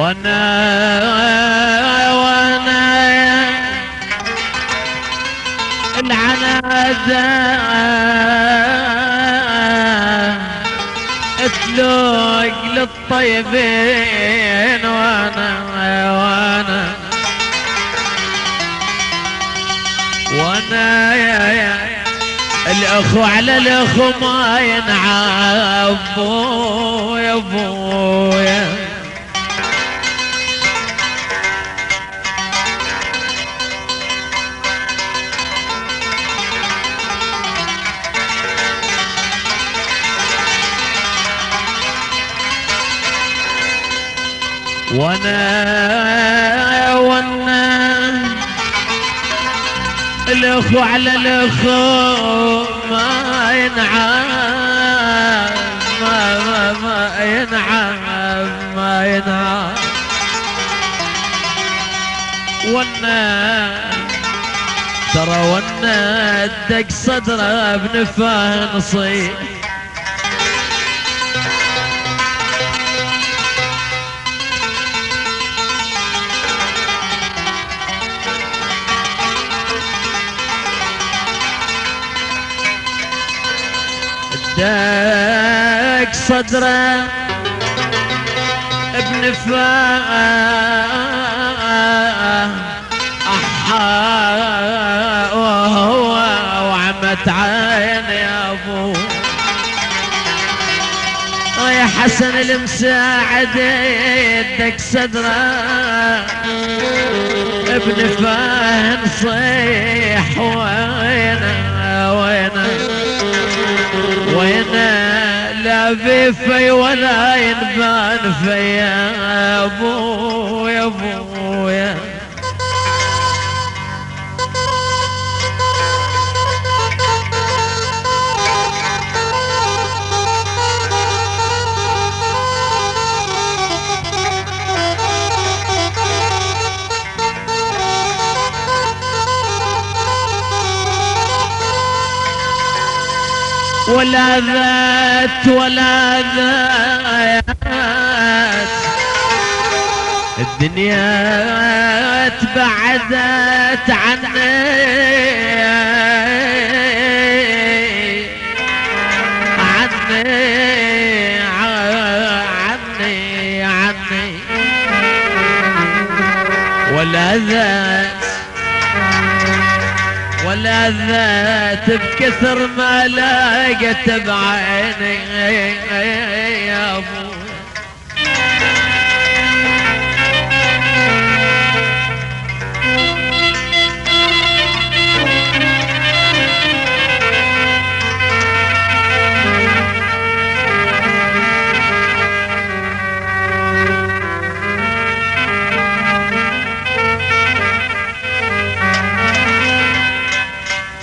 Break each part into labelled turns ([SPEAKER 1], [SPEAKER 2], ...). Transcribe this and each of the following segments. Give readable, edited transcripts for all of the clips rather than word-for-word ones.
[SPEAKER 1] وانا العنادة اتلوق للطيبين وانا يا الاخو على الاخو ما ينعب يا ابويا. وانا الاخو على الاخو ما ينعم ما ينعم وانا ترى وانا دق صدره بنفاه نصيب داك صدره ابن فاه احا وهو وعمت عين يا ابو يا حسن المساعد داك صدره ابن فاه نصيح وينا لا بفي ولا ينبان في يا ابو يا ابويا. ولا ذات الدنيا تبعدت عني ولا ذات بكثر ما لاقت بعيني يا ابو.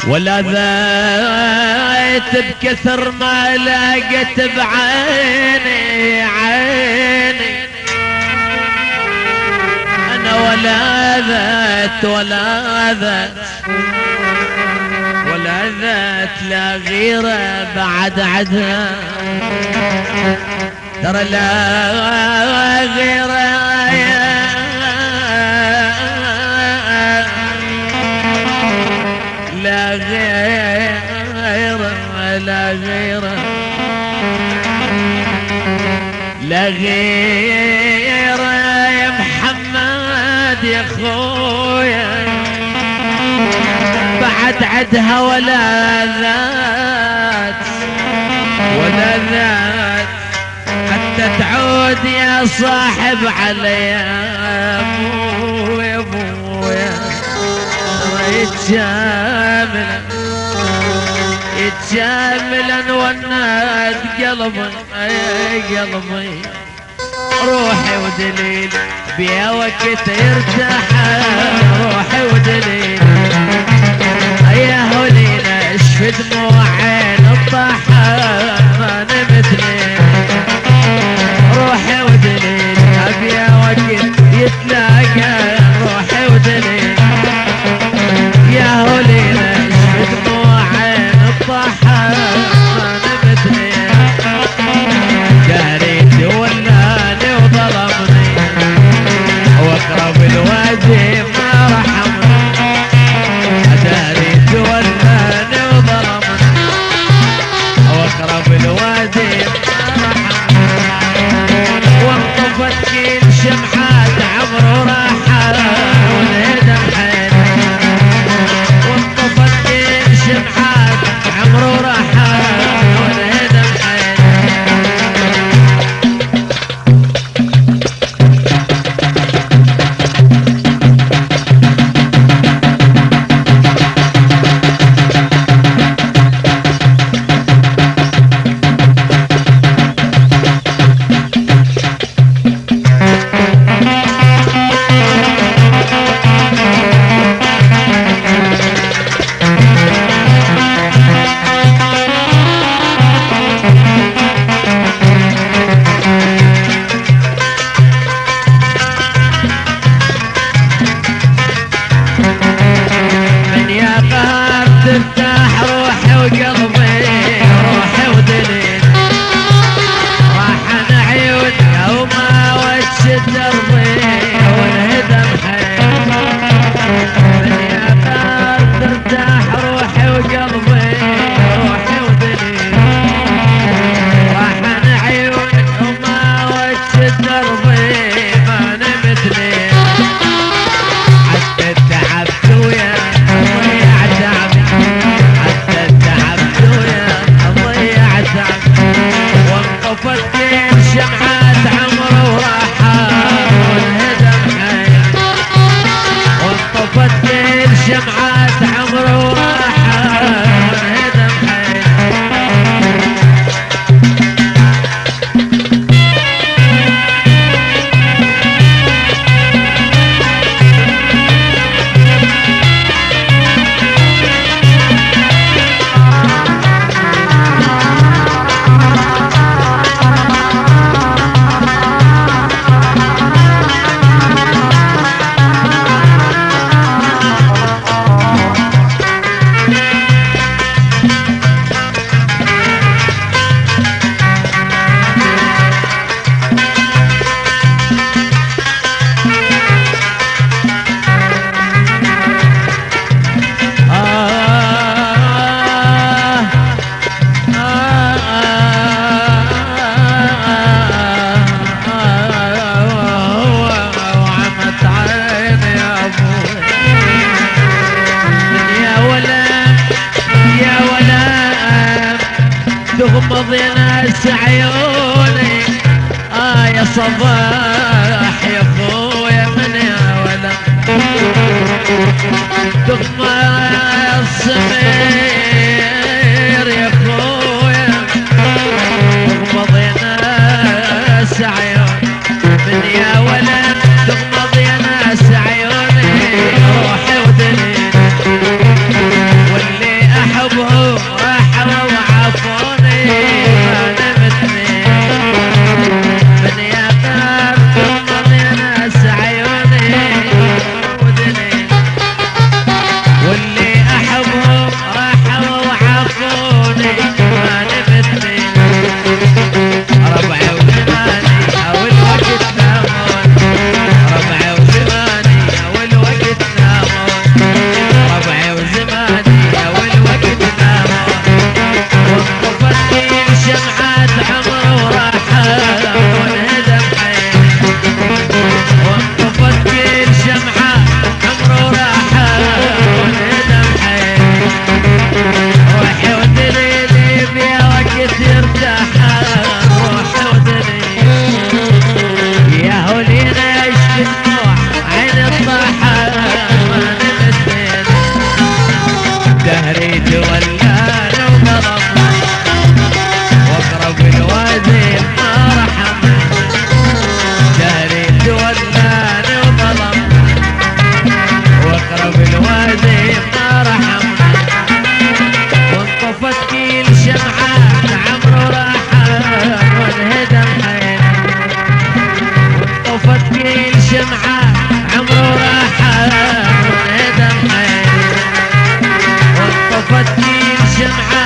[SPEAKER 1] ولا ذات بكثر ما لقت بعيني انا ولا ذات لا غيره بعد عدها ترى لا غيره لا غير يا محمد يا خويا بعد عدها ولا ذات حتى تعود يا صاحب علي يا ابو يا ابويا. يتجاملا والناد قلبي روحي ودليل بيا وقت يرتاح روحي ودليل يا هولينا اشفي دموع عين الضحى ما نمثلي روحي ودليل بيا وقت يتلاقى روحي ودليل يا هولينا اشفي دموع عين الضحى ما نمثلي قهريتي ولاني وظلمني قهر ترتاح روحي وقلبي روحي ودليل راحن عيون يوم وجه دربي والهدم حيل يا قهر ترتاح روحي وقلبي روحي ودليل راحن عيون يوم وجه دربي ما نمت ليل حتى تعبت ويا ضيع تعبي حتى تعبت ويا ضيع تعبي وانطفت كل شمعات عمر وراحات والهدم حيل وانطفت كل شمعات عمر وراحات والهدم حيل وعمت عيني يا ابوي يا ولا تغمض ناس عيوني يا صباح يا اخويا من يا ولا تغمض الصمير يا اخويا تغمض ناس عيوني من يا ولا تغمض يا ناس عيوني روحي ودليل واللي احبهم راحوا وعافوني ما نمت من يا قهر تغمض يا ناس عيوني ودليل واللي احبهم راحوا وعافوني ما نمت ربعي وزماني او الوقت نامون ربعي وزماني او الوقت نامون ربعي وزماني او الوقت نامون وانطفت كل شمعات عمر وراحات والهدم حيل وانطفت كل شمعات عمر وراحات والهدم حيل روحي ودليلي بيا وقت يرتاح روحي ودليل يا هولينا يشفي النوح عين الطاحة ما نمت دهري تولان وظلم واقرب الوادي ما رحم دهري تولان وظلم واقرب الوادي ما رحم وانطفت كل شمعات عمر وراحات والهدم حيل وانطفت كل شمعات عمر وراحات والهدم حيل وانطفت كل شمعات